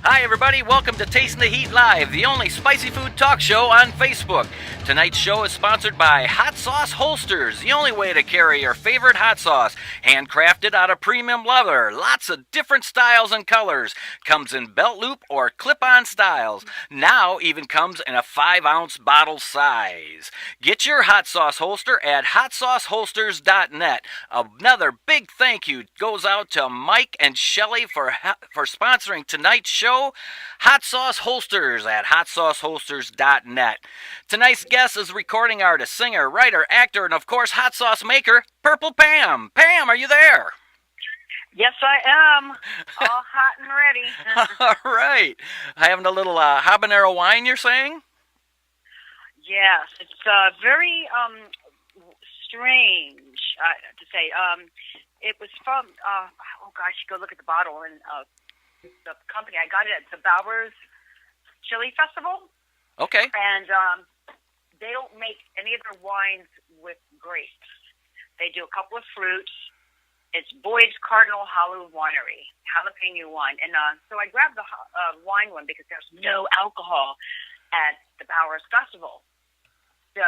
Hi, everybody. Welcome to Tasting the Heat Live, the only spicy food talk show on Facebook. Tonight's show is sponsored by Hot Sauce Holsters, the only way to carry your favorite hot sauce. Handcrafted out of premium leather, lots of different styles and colors. Comes in belt loop or clip-on styles. Now even comes in a 5-ounce bottle size. Get your hot sauce holster at hotsauceholsters.net. Another big thank you goes out to Mike and Shelly for sponsoring tonight's show. Hot Sauce Holsters at hotsauceholsters.net. Tonight's guest is recording artist, singer, writer, actor, and of course hot sauce maker, Purple Pam. Pam, are you there? Yes, I am. All hot and ready. All right. Having a little habanero wine, you're saying? Yes, it's very strange to say. It was from, oh gosh, go look at the bottle and the company. I got it at the Bowers Chili Festival. Okay. And they don't make any of their wines with grapes. They do a couple of fruits. It's Boyd's Cardinal Hollow Winery, jalapeno wine. And so I grabbed the wine one because there's no alcohol at the Bowers Festival. So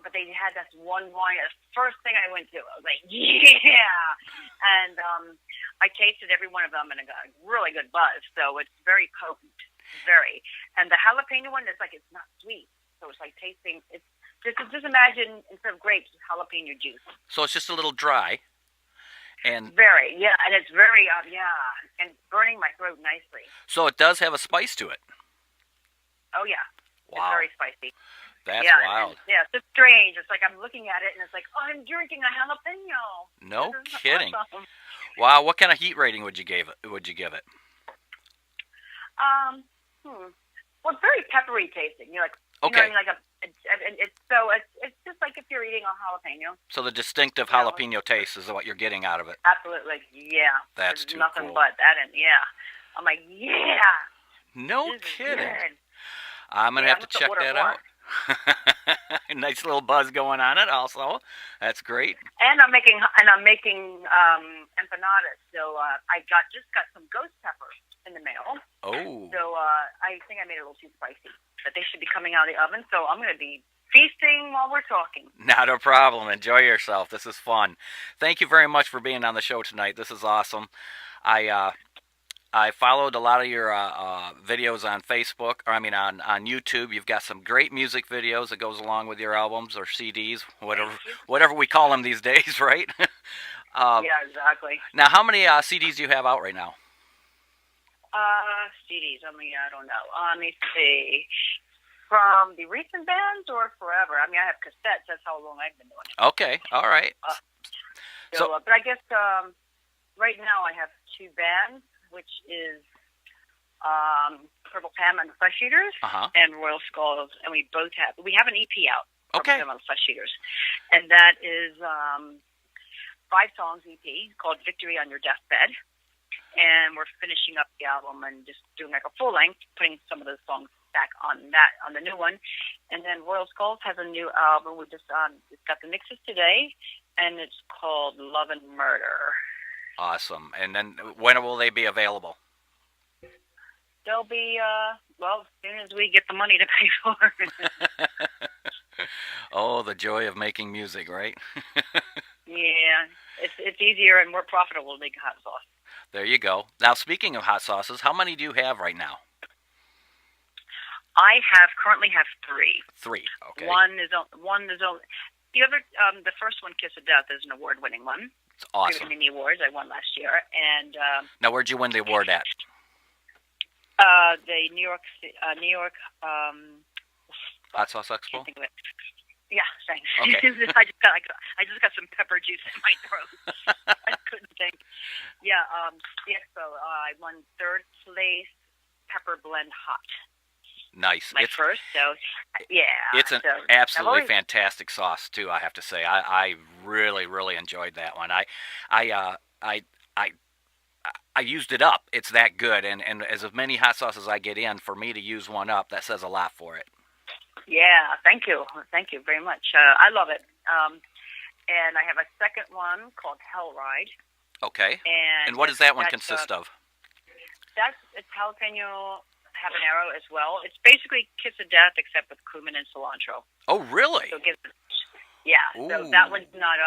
but they had this one wine. The first thing I went to, I was like, yeah. And I tasted every one of them, and I got a really good buzz. So it's very potent, very. And the jalapeno one is like, it's not sweet. So it's like tasting. It's just imagine instead of grapes, it's jalapeno juice. So it's just a little dry, and very, yeah, and it's very, and burning my throat nicely. So it does have a spice to it. Oh yeah, wow. It's very spicy. That's wild. Yeah, it's just strange. It's like I'm looking at it, and it's like, oh, I'm drinking a jalapeno. No kidding. Awesome. Wow, what kind of heat rating would you give it? Well, it's very peppery tasting. You're like, okay. You know what I mean? It's just like if you're eating a jalapeno. So the distinctive jalapeno taste is what you're getting out of it. Absolutely, yeah. That's There's too nothing cool. but that, and yeah, I'm like, yeah. No this kidding. Is good. I'm gonna have to check that out. Nice little buzz going on it, also. That's great. And I'm making empanadas. So I just got some ghost peppers in the mail. Oh. So I think I made it a little too spicy, but they should be coming out of the oven. So I'm going to be feasting while we're talking. Not a problem. Enjoy yourself. This is fun. Thank you very much for being on the show tonight. This is awesome. I followed a lot of your videos on Facebook, or on YouTube. You've got some great music videos that goes along with your albums or CDs, whatever we call them these days, right? Yeah, exactly. Now, how many CDs do you have out right now? CDs. I don't know. Let me see. From the recent bands or forever? I have cassettes. That's how long I've been doing it. Okay. All right. But I guess right now I have 2 bands, which is Purple Pam and the Flesh Eaters and Royal Skulls, and we have an EP out. Okay. Purple Pam and the Flesh Eaters, and that is 5 songs EP called Victory on Your Deathbed, and we're finishing up the album and just doing like a full length, putting some of those songs back on the new one, and then Royal Skulls has a new album. We just it's got the mixes today, and it's called Love and Murder. Awesome. And then when will they be available? They'll be, as soon as we get the money to pay for it. Oh, the joy of making music, right? Yeah. It's easier and more profitable to make hot sauce. There you go. Now, speaking of hot sauces, how many do you have right now? I currently have 3. 3, okay. One is the other, the first one, Kiss of Death, is an award-winning one. It's awesome. Giving me the awards I won last year, and now where'd you win the award at? The New York Hot Sauce Expo. Can't think of it. Yeah, thanks. Okay. I just got some pepper juice in my throat. I couldn't think. Yeah, the expo. I won 3rd place, pepper blend hot. Nice. My first, so yeah. It's an absolutely fantastic sauce too. I have to say, I really, really enjoyed that one. I used it up. It's that good, and as many hot sauces I get in, for me to use one up, that says a lot for it. Yeah, thank you very much. I love it. And I have a second one called Hell Ride. Okay. And what does that one consist of? it's jalapeno habanero as well. It's basically kiss of death except with cumin and cilantro. Oh, really? So it gives yeah. Ooh. So that one's not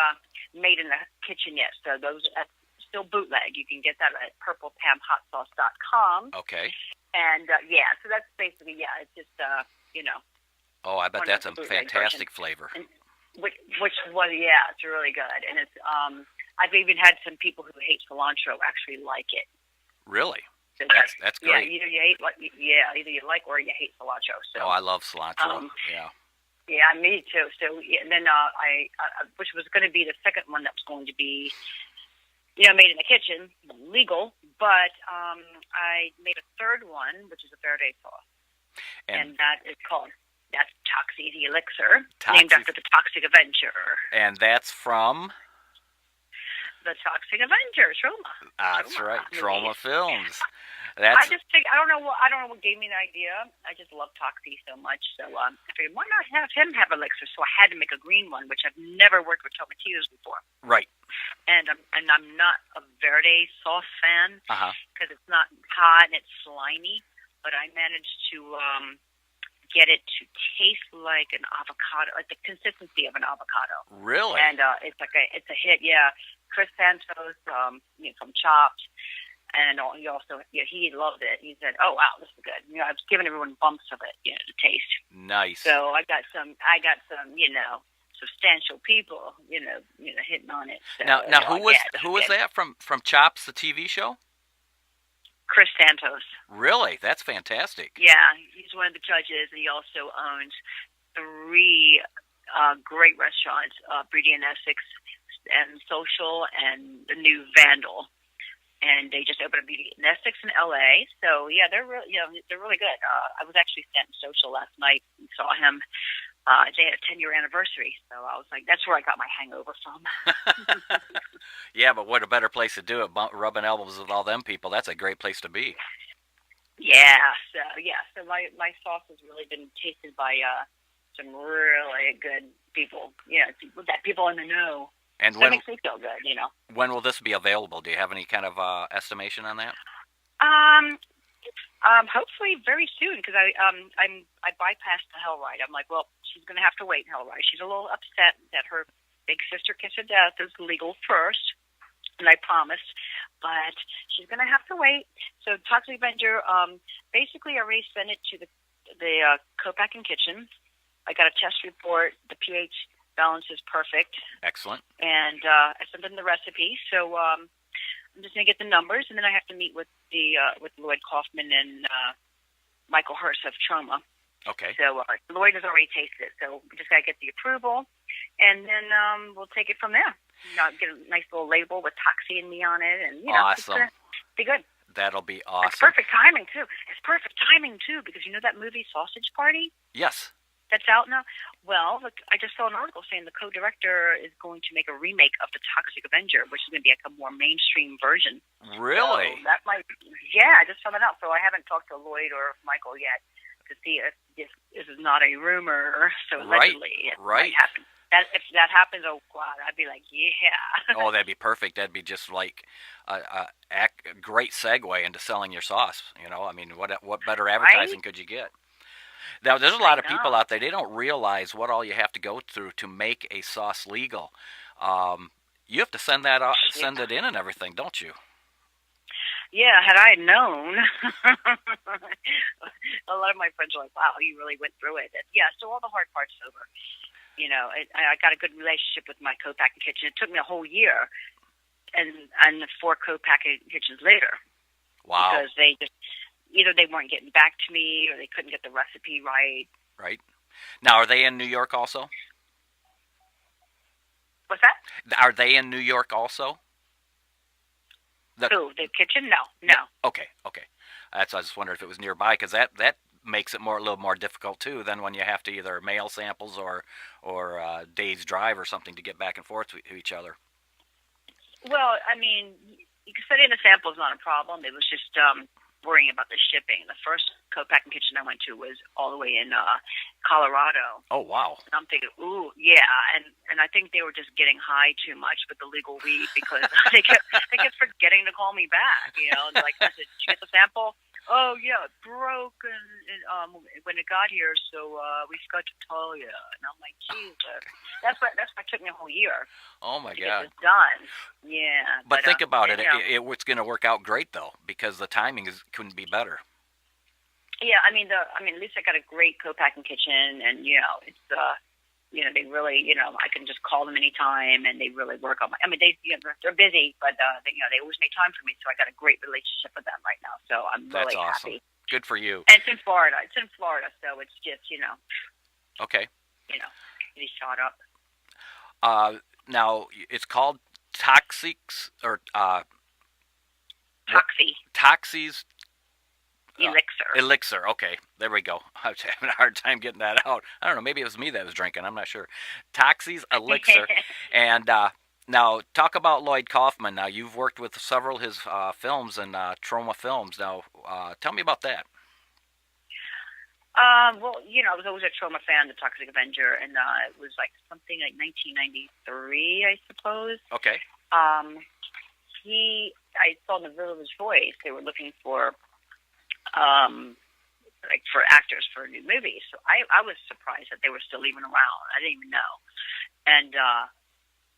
made in the kitchen yet. So those that's still bootleg. You can get that at purplepamhotsauce.com. Okay. And yeah, so that's basically it's just Oh, I bet that's a fantastic version. flavor. And which was it's really good. And it's I've even had some people who hate cilantro actually like it. Really? So That's great. Yeah, either you like or you hate cilantro. So I love cilantro. Yeah. Yeah, me too. So and then I which was going to be the second one that was going to be made in the kitchen, legal, but I made a third one, which is a verde sauce. And that is that's Toxie the Elixir, named after the Toxic Avenger. And that's from? The Toxic Avenger, Troma. That's right, Troma Films. I just think I don't know what gave me the idea. I just love Toxie so much, so I figured why not have him have Elixir? So I had to make a green one, which I've never worked with tomatillos before. Right. And I'm not a verde sauce fan because it's not hot and it's slimy, but I managed to get it to taste like an avocado, like the consistency of an avocado. Really? And it's a hit. Yeah, Chris Santos from Chopped. And he also, he loved it. He said, "Oh wow, this is good." I was giving everyone bumps of it, to taste. Nice. So I got some, substantial people, hitting on it. So, now, who was that from Chops, the TV show? Chris Santos. Really? That's fantastic. Yeah, he's one of the judges, and he also owns 3 great restaurants: Breedy and Essex, and Social, and the new Vandal. And they just opened a Beauty in Essex in LA. So yeah, they're really good. I was actually at Social last night and saw him. They had a 10-year anniversary, so I was like, that's where I got my hangover from. Yeah, but what a better place to do it, rubbing elbows with all them people. That's a great place to be. Yeah, so my sauce has really been tasted by some really good people. Yeah, people in the know. And that makes me feel good, When will this be available? Do you have any kind of estimation on that? Hopefully very soon, because I bypassed the Hell Ride. I'm like, well, she's going to have to wait, Hell Ride. She's a little upset that her big sister Kiss of Death is legal first, and I promised, but she's going to have to wait. So Toxic Avenger, basically I already sent it to the co-packing kitchen. I got a test report. The pH balance is perfect. Excellent. And I sent them the recipe, so I'm just gonna get the numbers, and then I have to meet with with Lloyd Kaufman and Michael Hurst of Troma. Okay. So Lloyd has already tasted it, so we just gotta get the approval, and then we'll take it from there. Get a nice little label with Toxie and me on it, and awesome. It's be good. That'll be awesome. It's perfect timing too. Because that movie Sausage Party. Yes. That's out now. Well, I just saw an article saying the co-director is going to make a remake of the Toxic Avenger, which is going to be like a more mainstream version. Really? So that might. Yeah, I just found it out. So I haven't talked to Lloyd or Michael yet to see if this is not a rumor. So allegedly, it might happen. If that happens, oh God, I'd be like, yeah. Oh, that'd be perfect. That'd be just like a great segue into selling your sauce. I mean, what better advertising could you get? Now, there's a lot of people out there, they don't realize what all you have to go through to make a sauce legal. You have to send it in and everything, don't you? Yeah, had I known, a lot of my friends are like, wow, you really went through it. And yeah, so all the hard part's over. I got a good relationship with my co-packing kitchen. It took me a whole year and 4 co-packing kitchens later. Wow. Because either they weren't getting back to me or they couldn't get the recipe right. Right. Now, are they in New York also? What's that? Are they in New York also? The kitchen? No. Yeah. Okay. That's why I just wondered if it was nearby, because that makes it a little more difficult too than when you have to either mail samples or days drive or something to get back and forth to each other. Well, I mean, you can send in a sample is not a problem. It was just worrying about the shipping. The first co-packing kitchen I went to was all the way in Colorado. Oh, wow. And I'm thinking, ooh, yeah, and I think they were just getting high too much with the legal weed because they kept forgetting to call me back. You know, like I said, did you get the sample? Oh yeah, it broke when it got here, so we forgot to tell you. And I'm like, Jesus, that's why it took me a whole year. Oh my to God. get this done. Yeah. But think about it. You know, It's going to work out great though, because the timing couldn't be better. yeah, I mean, at least I got a great co-packing kitchen, and it's they really, I can just call them anytime, and they really work on they're busy, but they always make time for me, so I got a great relationship with them right now. So I'm That's really awesome. happy. Good for you. And it's in Florida. So it's just Okay. getting shot up. Now it's called Toxics or Toxie. Elixir. Elixir. Okay, there we go. I was having a hard time getting that out. I don't know. Maybe it was me that was drinking. I'm not sure. Toxie's Elixir. And now talk about Lloyd Kaufman. Now you've worked with several of his films and Troma Films. Now tell me about that. Well, I was always a Troma fan, the Toxic Avenger, and it was like something like 1993, I suppose. Okay. I saw in the Village Voice they were looking for for actors for new movies. So I was surprised that they were still even around. I didn't even know. And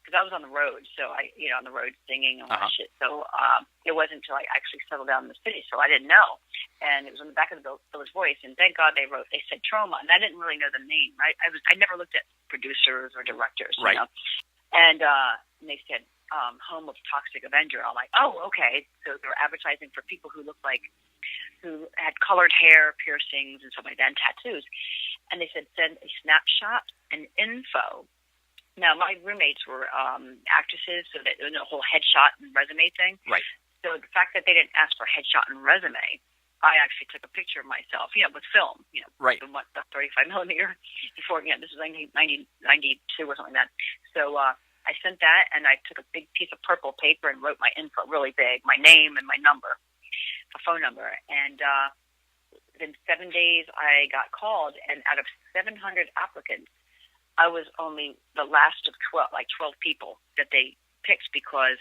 because I was on the road, so on the road singing and all that shit. So it wasn't until I actually settled down in the city, so I didn't know. And it was on the back of the Village Voice, and thank God they said Troma, and I didn't really know the name. Right? I never looked at producers or directors, right. And they said Home of Toxic Avenger. I'm like, oh, okay. So they were advertising for people who had colored hair, piercings, and stuff like that, and tattoos. And they said, send a snapshot and info. Now, my roommates were actresses, so that there was a whole headshot and resume thing. Right. So the fact that they didn't ask for headshot and resume, I actually took a picture of myself, with film, right. The 35 millimeter before, this was like 92 or something like that. So I sent that, and I took a big piece of purple paper and wrote my info really big, my name and my number. A phone number, and within 7 days I got called, and out of 700 applicants, I was only the last of 12 people that they picked, because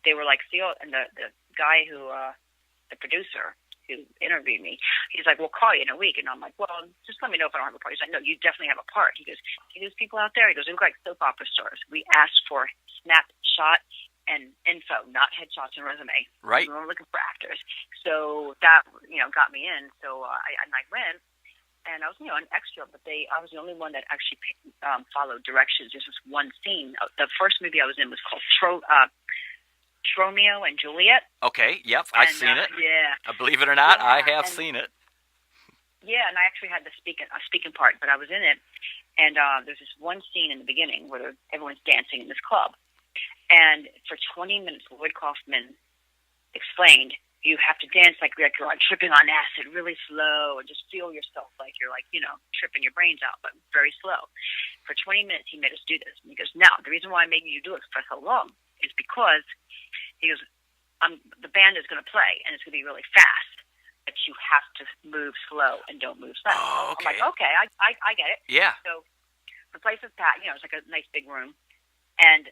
they were like, and the guy who, the producer who interviewed me, he's like, we'll call you in a week, and I'm like, well, just let me know if I don't have a part. He's like, no, you definitely have a part. He goes, see those people out there? He goes, they look like soap opera stars. We asked for snapshot and info, not headshots and resume. Right. We were looking for actors. So that, got me in. So I went, and I was, an extra, but I was the only one that actually followed directions. Just this one scene. The first movie I was in was called Romeo and Juliet. Okay, yep, I've seen it. Yeah. Believe it or not, I have seen it. Yeah, and I actually had a speaking part, but I was in it, and there's this one scene in the beginning where everyone's dancing in this club. And for 20 minutes, Lloyd Kaufman explained, you have to dance like you're tripping on acid, really slow, and just feel yourself like you're tripping your brains out, but very slow. For 20 minutes, he made us do this. And he goes, now, the reason why I made you do it for so long is because, he goes, the band is going to play, and it's going to be really fast, but you have to move slow and don't move fast. Oh, okay. I'm like, okay, I get it. Yeah. So the place is packed. It's like a nice big room, and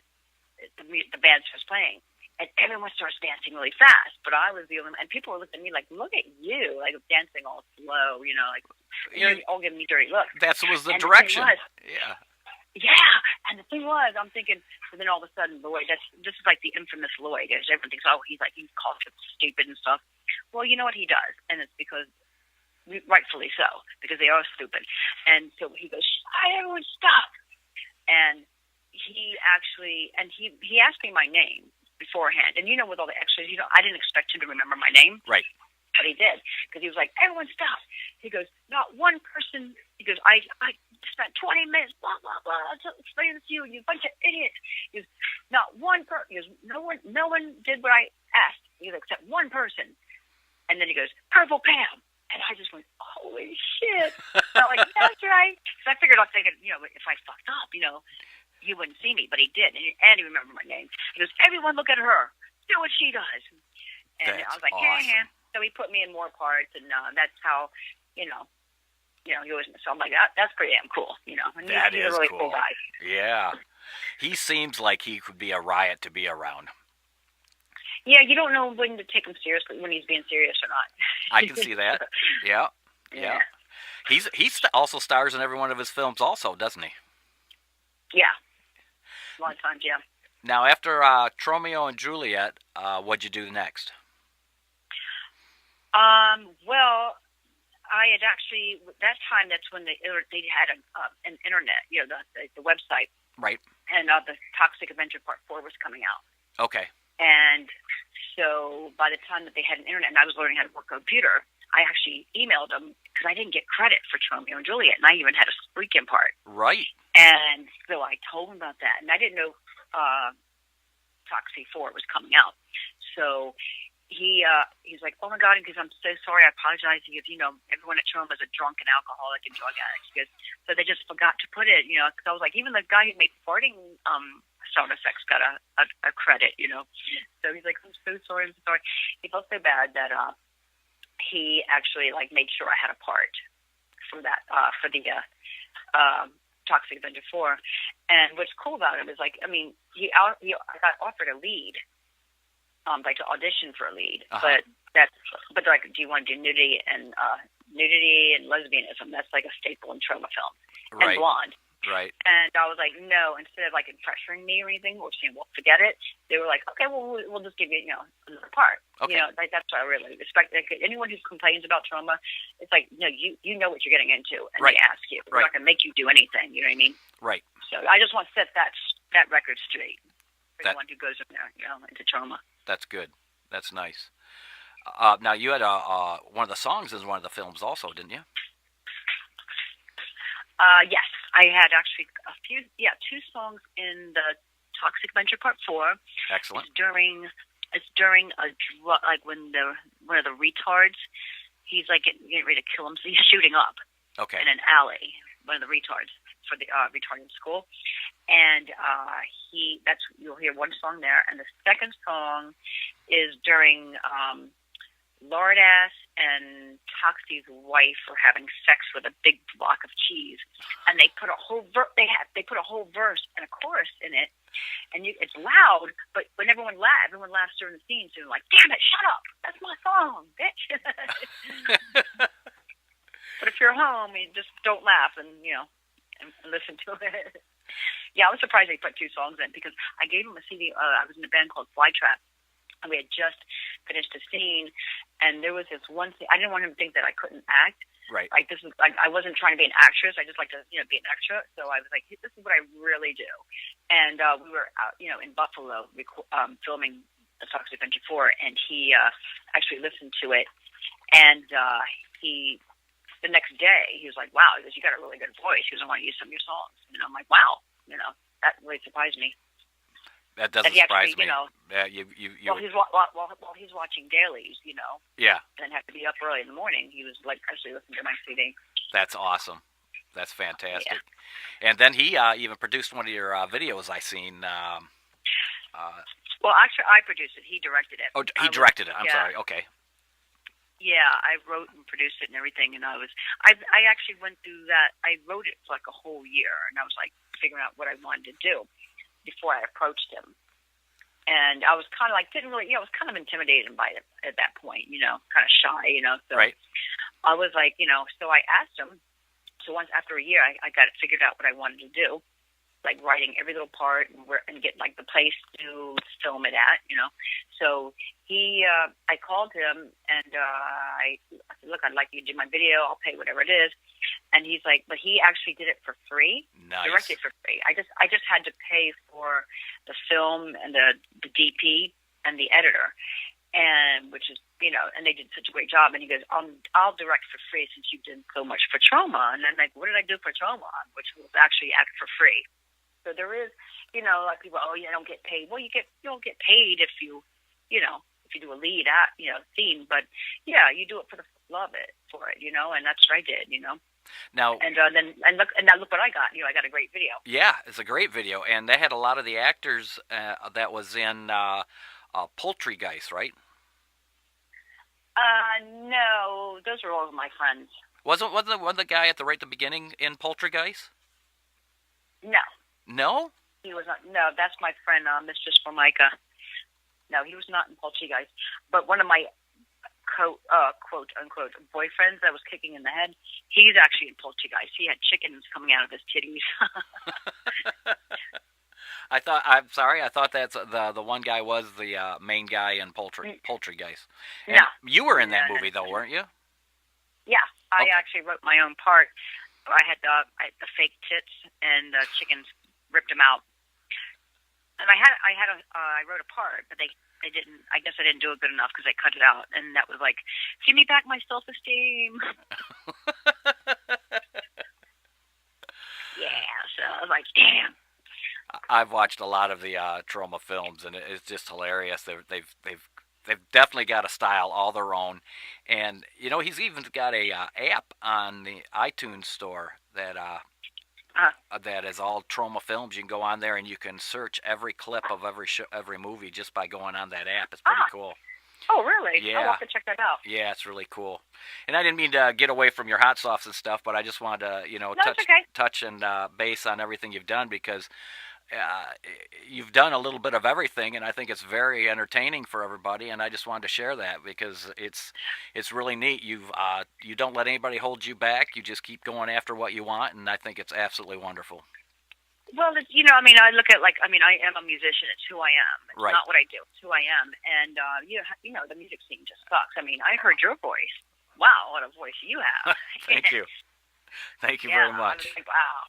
the band starts playing, and everyone starts dancing really fast. But I was the only, and people were looking at me like, "Look at you, like dancing all slow," all giving me dirty looks. That was the and direction. Yeah, and the thing was, I'm thinking, and then all of a sudden, Lloyd, this is like the infamous Lloyd. Everyone thinks, oh, he calls it stupid and stuff. Well, you know what he does, and it's because, rightfully so, because they are stupid. And so he goes, everyone stop, and he asked me my name beforehand, and with all the extras, I didn't expect him to remember my name, right? But he did, because he was like, everyone stop. He goes, not one person. He goes, I spent 20 minutes, blah blah blah, explaining this to you, you bunch of idiots. He goes, not one person. He goes, no one did what I asked. He goes, except one person. And then he goes, Purple Pam. And I just went, holy shit. I'm like, that's right. Because I figured, I was thinking, if I fucked up, he wouldn't see me, but he did, and he remembered my name. He goes, everyone look at her, do what she does. And That's I was like, awesome. yeah. So he put me in more parts, and that's how, you know, he always. So I'm like, that's pretty damn cool, And That he's is a really cool. cool guy. Yeah. He seems like he could be a riot to be around. Yeah, you don't know when to take him seriously, when he's being serious or not. I can see that. Yeah. He also stars in every one of his films, also, doesn't he? Yeah, a lot of times, yeah. Now, after Romeo and Juliet, what'd you do next? Well, I had actually that time. That's when they had an internet, the website, Right. And the Toxic Avenger Part 4 was coming out. Okay. And so by the time that they had an internet and I was learning how to work a computer, I actually emailed them because I didn't get credit for Romeo and Juliet, and I even had a speaking part. Right. And so I told him about that, and I didn't know Toxic 4 was coming out. So he's like, oh my God, because I'm so sorry, I apologize. Because everyone at Troma is a drunk and alcoholic and drug addict. Because so they just forgot to put it. Because I was like, even the guy who made farting sound effects got a credit. So he's like, I'm so sorry. He felt so bad that he actually made sure I had a part for that for the Toxic Avenger 4. And what's cool about him is I got offered a lead. To audition for a lead, but they're like, do you want to do nudity and lesbianism? That's like a staple in Troma films, right. And blonde, right? And I was like, no. Instead of pressuring me or anything, or saying, well, forget it. They were like, okay, well, we'll just give you, another part. Okay. That's what I really respect. Anyone who complains about Troma, it's like, no, you know what you're getting into, and right. They ask you. They're not going to make you do anything. You know what I mean? Right. So I just want to set that record straight for anyone who goes in there, into Troma. That's good. That's nice. Now you had one of the songs in one of the films, also, didn't you? Yes, I had actually two songs in the Toxic Avenger Part 4. Excellent. It's during a when one of the retards, he's getting ready to kill him, so he's shooting up. Okay. In an alley, one of the retards for the retarded school, and you'll hear one song there, and the second song is during Lardass and Toxie's wife were having sex with a big block of cheese, and they put a whole verse and a chorus in it, and it's loud, but when everyone laughs during the scene, so they're like, damn it, shut up, that's my song, bitch. But if you're home, you just don't laugh and listen to it. Yeah, I was surprised they put two songs in because I gave them a CD. I was in a band called Flytrap, and we had just finished a scene, and there was this one scene. I didn't want him to think that I couldn't act. Right. I wasn't trying to be an actress. I just like to be an extra. So I was like, this is what I really do. And we were out, in Buffalo filming the Toxic Avenger 4, and he actually listened to it, and the next day, he was like, wow, he goes, you got a really good voice. He goes, I want to use some of your songs. And I'm like, wow, that really surprised me. That doesn't surprise me. Yeah, while he's watching dailies, Yeah. And then have to be up early in the morning, he was actually listening to my CD. That's awesome. That's fantastic. Yeah. And then he even produced one of your videos I seen. Well, actually, I produced it. He directed it. Oh, he directed it. I'm sorry. Okay. Yeah, I wrote and produced it and everything, and I actually went through that. I wrote it for a whole year, and I was figuring out what I wanted to do before I approached him. And I was kind of I was kind of intimidated by it at that point, kind of shy, So right. I was so I asked him. So once after a year, I got it figured out what I wanted to do, writing every little part and get the place to film it at, So I called him and I said, look, I'd like you to do my video. I'll pay whatever it is. And he's like, but he actually did it for free. Nice. Directed for free. I just had to pay for the film and the DP and the editor, and which is and they did such a great job. And he goes, I'll direct for free since you did so much for Troma. And I'm like, what did I do for Troma? Which was actually act for free. So there is, people, oh, you don't get paid. Well, you'll get paid if you do a lead scene, but yeah, you do it for the love for it, and that's what I did, Now and now look what I got. I got a great video. Yeah, it's a great video, and they had a lot of the actors that was in Poultrygeist, right? No, those are all of my friends. Wasn't the guy at the beginning in Poltergeist? No, No. he was not. No, that's my friend, Mistress Formica. No, he was not in Poltergeist. But one of my quote unquote boyfriends that was kicking in the head, he's actually in Poltergeist. He had chickens coming out of his titties. I'm sorry. I thought that's the one guy was the main guy in Poltergeist. And No, you were in that no, movie though, weren't you? yeah, I Okay. actually wrote my own part. I had the fake tits and the chickens ripped them out, and I wrote a part, but they didn't. I guess I didn't do it good enough because they cut it out, and that was like, give me back my self-esteem. Yeah, so I was like, damn. I've watched a lot of the Trauma films, and it's just hilarious. They've definitely got a style all their own, and he's even got a app on the iTunes store that is all Trauma films. You can go on there and you can search every clip of every movie just by going on that app. It's pretty cool. Oh, really? Yeah. I'll have to check that out. Yeah, it's really cool. And I didn't mean to get away from your hot sauce and stuff, but I just wanted to, No, it's okay. touch and base on everything you've done because you've done a little bit of everything, and I think it's very entertaining for everybody. And I just wanted to share that because it's really neat. You don't let anybody hold you back. You just keep going after what you want, and I think it's absolutely wonderful. Well, I look at I am a musician. It's who I am. It's Right. not what I do. It's who I am. And the music scene just sucks. I mean, I heard your voice. Wow, what a voice you have. Thank you. Thank you Yeah, very much. I was like, wow.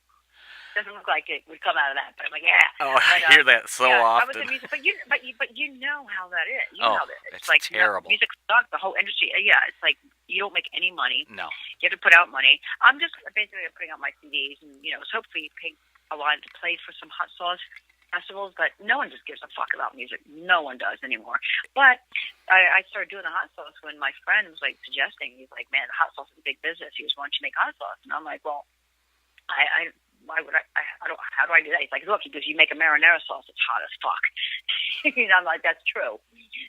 Doesn't look like it would come out of that, but I'm like, yeah. Oh, But, I hear that so I often. was in music, but you know how that is. You Oh, know that it's like terrible. music sucks. The whole industry. Yeah, it's like you don't make any money. No. You have to put out money. I'm just basically putting out my CDs, and hopefully pay a lot to play for some hot sauce festivals. But no one just gives a fuck about music. No one does anymore. But I started doing the hot sauce when my friend was like suggesting. He's like, "Man, the hot sauce is a big business." He was, "Why don't you make hot sauce?" And I'm like, "Well, why would I don't. How do I do that?" He's like, "Look, because you make a marinara sauce, it's hot as fuck." And I'm like, "That's true."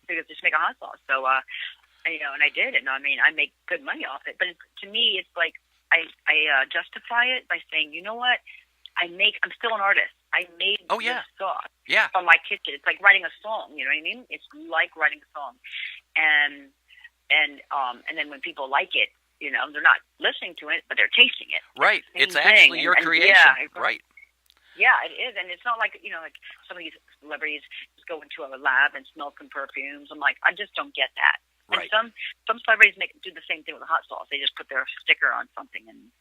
Because just make a hot sauce. So, and I did, and I mean, I make good money off it. But to me, it's like I justify it by saying, you know what? I'm still an artist. I made this sauce from my kitchen. It's like writing a song. You know what I mean? It's like writing a song, and then when people like it, they're not listening to it, but they're tasting it. Right. It's Same actually thing. your And creation. yeah, Right. Yeah, it is, and it's not like like some of these celebrities just go into a lab and smell some perfumes. I'm like, I just don't get that. Right. And some celebrities do the same thing with the hot sauce. They just put their sticker on something, and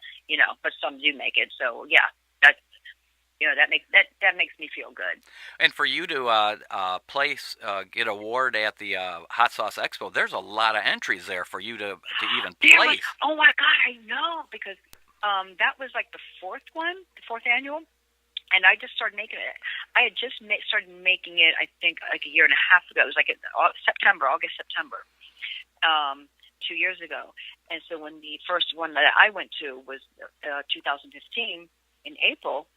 but some do make it. So yeah, that's that makes me feel good. And for you to get award at the Hot Sauce Expo, there's a lot of entries there for you to even place. Oh my God, I know, because that was like the fourth annual. And I just started making it. I had just started making it, I think, like a year and a half ago. It was like August, September, 2 years ago. And so when the first one that I went to was 2015 in April,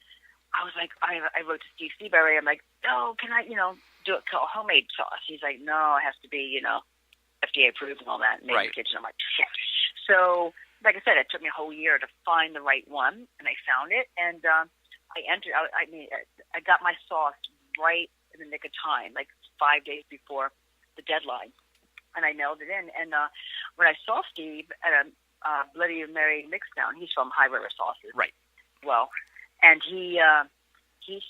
I was like, I wrote to Steve Seabury. I'm like, no, can I, do a homemade sauce? He's like, no, it has to be, FDA approved and all that. Made in the kitchen. I'm like, shit. So, like I said, it took me a whole year to find the right one, and I found it, and I entered. I got my sauce right in the nick of time, like 5 days before the deadline, and I mailed it in. And when I saw Steve at a Bloody Mary Mixdown, he's from High River Sauces, right? Well, and he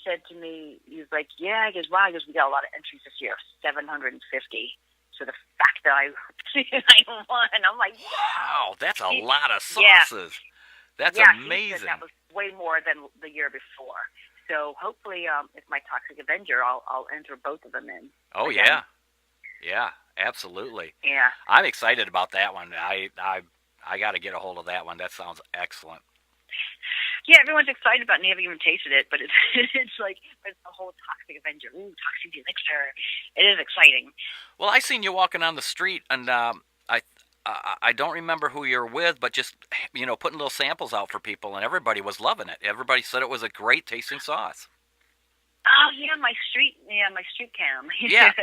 said to me, he was like, "Yeah," he goes, "Wow," he goes, "We got a lot of entries this year, 750." So the fact that I won, I'm like, wow, that's a lot of sauces. Yeah. That's amazing. That was way more than the year before. So hopefully, if my Toxic Avenger, I'll enter both of them in. Oh again. Yeah, absolutely. Yeah, I'm excited about that one. I got to get a hold of that one. That sounds excellent. Yeah, everyone's excited about it, and they haven't even tasted it, but it's like it's the whole Toxic Avenger. Ooh, Toxic Elixir. It is exciting. Well, I seen you walking on the street, and I don't remember who you're with, but just putting little samples out for people, and everybody was loving it. Everybody said it was a great tasting sauce. Oh yeah, my street cam. Yeah.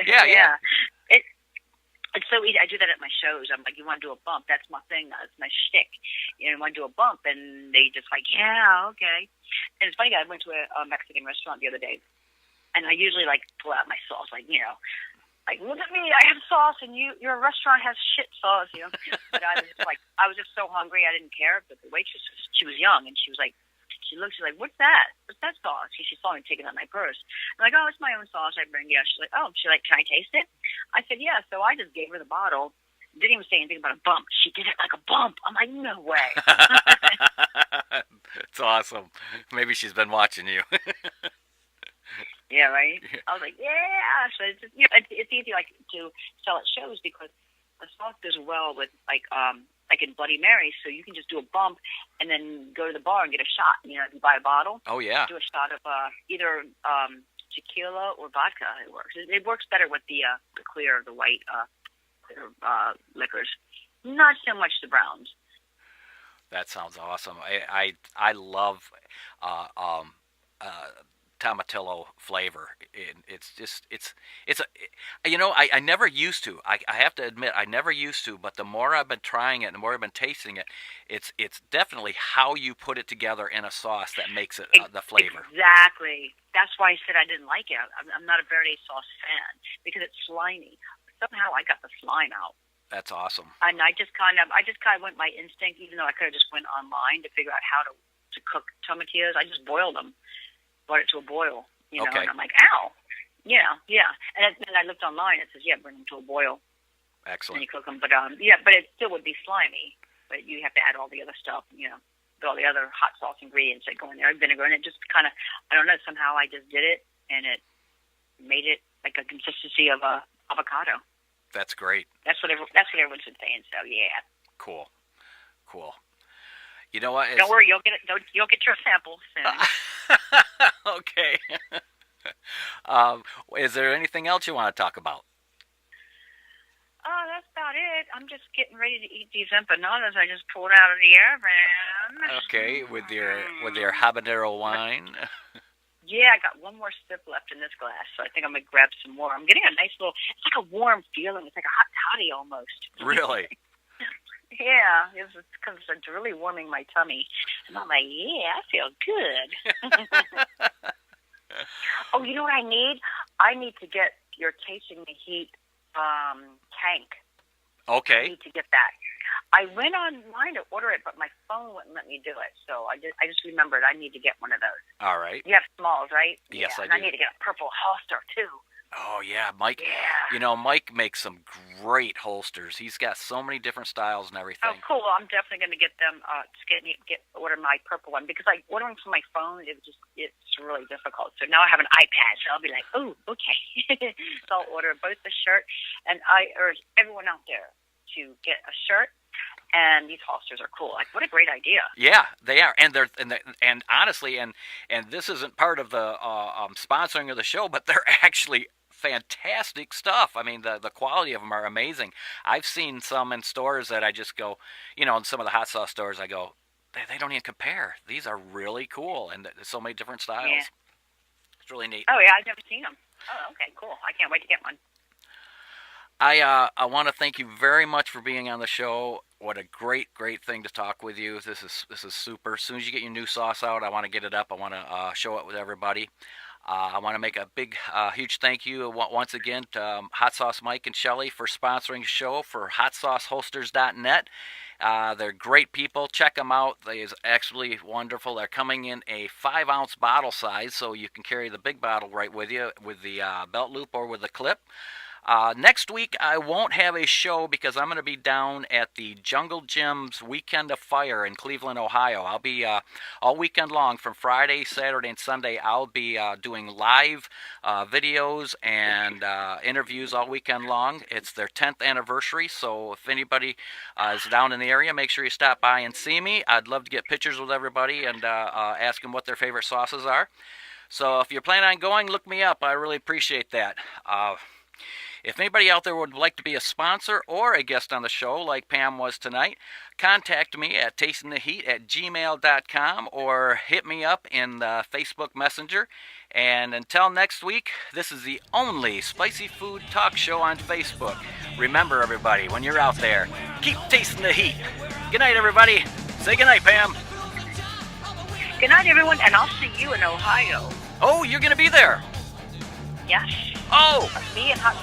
It's so easy. I do that at my shows. I'm like, you want to do a bump? That's my thing. That's my shtick. You want to do a bump? And they just like, yeah, okay. And it's funny, I went to a Mexican restaurant the other day, and I usually like pull out my sauce, like, like, look at me, I have sauce, and your restaurant has shit sauce, But I was just so hungry, I didn't care. But the waitress, she was young, and she was like, she's like, what's that? What's that sauce? She saw me taking out my purse. I'm like, oh, it's my own sauce I bring you. She's like, oh, can I taste it? I said, yeah. So I just gave her the bottle. Didn't even say anything about a bump. She did it like a bump. I'm like, no way. It's awesome. Maybe she's been watching you. Yeah, right. I was like, yeah. So it's just, it's easy like to sell at shows because the sauce goes well with like in Bloody Mary. So you can just do a bump and then go to the bar and get a shot. If you buy a bottle. Oh yeah. Do a shot of either tequila or vodka. It works. It works better with the clear, the white liquors. Not so much the browns. That sounds awesome. I love tomatillo flavor. I never used to. I have to admit I never used to, but the more I've been trying it and the more I've been tasting it, it's definitely how you put it together in a sauce that makes it the flavor. Exactly. That's why I said I didn't like it. I'm not a verde sauce fan because it's slimy. Somehow I got the slime out. That's awesome. And I just kind of went by instinct, even though I could have just went online to figure out how to cook tomatillos. I just boiled them. Brought it to a boil, Okay. And I'm like, ow. Yeah. And then I looked online. It says, bring them to a boil. Excellent. And you cook them. But, but it still would be slimy. But you have to add all the other stuff, all the other hot sauce ingredients that go in there, vinegar. And it just kind of, I don't know, somehow I just did it, and it made it like a consistency of a avocado. That's great. That's what everyone's been saying, so yeah. Cool. You know what? Don't worry, you'll get your sample soon. Okay. Is there anything else you want to talk about? Oh, that's about it. I'm just getting ready to eat these empanadas I just pulled out of the oven. Okay, with your habanero wine. Yeah, I got one more sip left in this glass, so I think I'm going to grab some more. I'm getting a nice little, it's like a warm feeling. It's like a hot toddy almost. Really? Yeah, it's because it's really warming my tummy. And I'm like, yeah, I feel good. Oh, you know what I need? I need to get your Tasting the Heat tank. Okay. I need to get that. I went online to order it, but my phone wouldn't let me do it. So I just remembered I need to get one of those. All right. You have smalls, right? Yes, yeah, I do. I need to get a purple holster, too. Oh, yeah, Mike. Yeah. Mike makes some great holsters. He's got so many different styles and everything. Oh, cool. I'm definitely going to get them, order my purple one. Because, ordering from my phone, it's really difficult. So now I have an iPad, so I'll be like, oh, okay. So I'll order both the shirt, and I urge everyone out there to get a shirt. And these holsters are cool. Like, what a great idea! Yeah, they are, and honestly, and this isn't part of the sponsoring of the show, but they're actually fantastic stuff. I mean, the quality of them are amazing. I've seen some in stores that I just go, in some of the hot sauce stores, I go, they don't even compare. These are really cool, and there's so many different styles. Yeah. It's really neat. Oh yeah, I've never seen them. Oh, okay, cool. I can't wait to get one. I want to thank you very much for being on the show. What a great thing to talk with you. This is super. As soon as you get your new sauce out, I want to get it up. I want to show it with everybody. I want to make a big, huge thank you once again to Hot Sauce Mike and Shelly for sponsoring the show for HotSauceHolsters.net. They're great people. Check them out. They're absolutely wonderful. They're coming in a 5-ounce bottle size, so you can carry the big bottle right with you with the belt loop or with the clip. Next week, I won't have a show because I'm going to be down at the Jungle Gym's Weekend of Fire in Cleveland, Ohio. I'll be all weekend long from Friday, Saturday, and Sunday. I'll be doing live videos and interviews all weekend long. It's their 10th anniversary, so if anybody is down in the area, make sure you stop by and see me. I'd love to get pictures with everybody and ask them what their favorite sauces are. So if you're planning on going, look me up. I really appreciate that. If anybody out there would like to be a sponsor or a guest on the show, like Pam was tonight, contact me at tastingtheheat@gmail.com or hit me up in the Facebook Messenger. And until next week, this is the only spicy food talk show on Facebook. Remember, everybody, when you're out there, keep tasting the heat. Good night, everybody. Say good night, Pam. Good night, everyone, and I'll see you in Ohio. Oh, you're going to be there. Yes. Oh. Me and Hot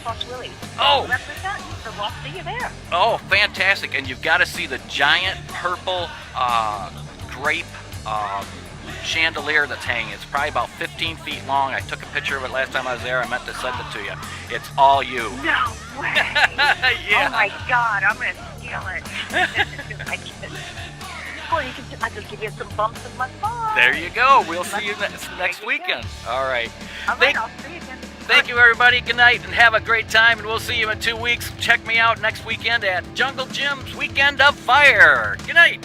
Sauce Willie. Oh. Represent, so we'll see you there. Oh, fantastic. And you've got to see the giant purple grape chandelier that's hanging. It's probably about 15 feet long. I took a picture of it last time I was there. I meant to send it to you. It's all you. No way. Yeah. Oh, my God. I'm going to steal it. I can give you some bumps in my phone. There you go. We'll see you next weekend. All right. All right, I'll see you again. Thank you, everybody. Good night, and have a great time, and we'll see you in 2 weeks. Check me out next weekend at Jungle Jim's Weekend of Fire. Good night.